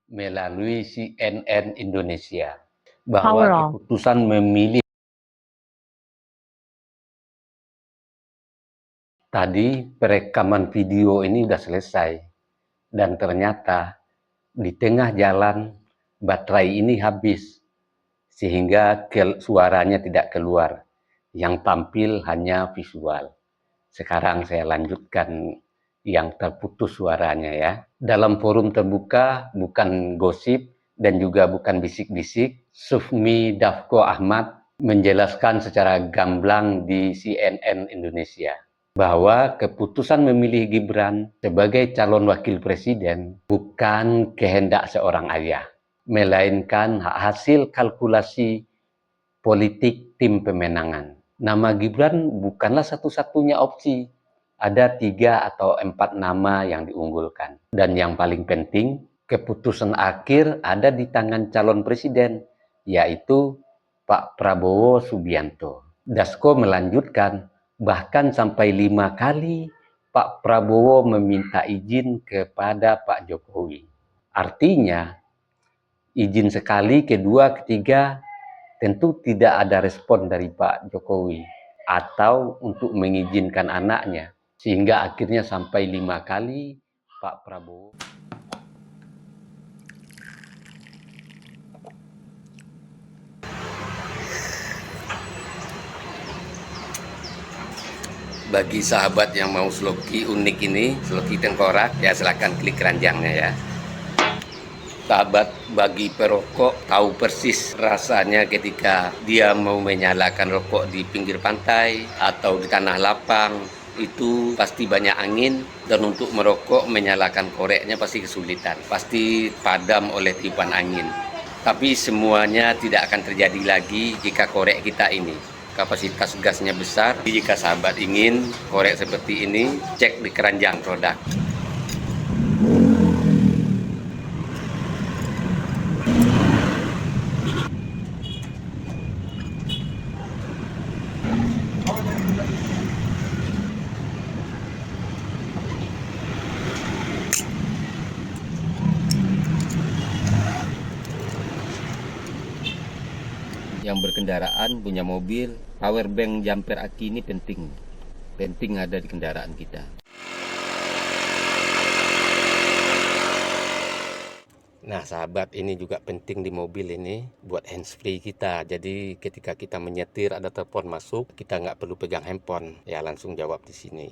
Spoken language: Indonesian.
melalui CNN Indonesia How bahwa wrong? keputusan memilih tadi perekaman video ini sudah selesai dan ternyata di tengah jalan baterai ini habis sehingga suaranya tidak keluar, yang tampil hanya visual. Sekarang saya lanjutkan yang terputus suaranya ya. Dalam forum terbuka, bukan gosip dan juga bukan bisik-bisik, Sufmi Dafko Ahmad menjelaskan secara gamblang di CNN Indonesia bahwa keputusan memilih Gibran sebagai calon wakil presiden bukan kehendak seorang ayah, melainkan hasil kalkulasi politik tim pemenangan. Nama Gibran bukanlah satu-satunya opsi. Ada 3 atau 4 nama yang diunggulkan. Dan yang paling penting, keputusan akhir ada di tangan calon presiden, yaitu Pak Prabowo Subianto. Dasko melanjutkan, bahkan sampai 5 kali Pak Prabowo meminta izin kepada Pak Jokowi. Artinya, izin sekali, kedua, ketiga, tentu tidak ada respon dari Pak Jokowi atau untuk mengizinkan anaknya, sehingga akhirnya sampai 5 kali Pak Prabowo. Bagi sahabat yang mau sloki unik ini, sloki tengkorak, ya silahkan klik keranjangnya ya. Sahabat bagi perokok tahu persis rasanya ketika dia mau menyalakan rokok di pinggir pantai atau di tanah lapang, itu pasti banyak angin dan untuk merokok menyalakan koreknya pasti kesulitan, pasti padam oleh tiupan angin. Tapi semuanya tidak akan terjadi lagi jika korek kita ini kapasitas gasnya besar. Jika sahabat ingin korek seperti ini, cek di keranjang produk. Yang berkendaraan punya mobil, power bank jumper aki ini penting ada di kendaraan kita. Nah sahabat, ini juga penting di mobil ini buat handsfree kita. Jadi ketika kita menyetir ada telepon masuk, kita nggak perlu pegang handphone, ya langsung jawab di sini.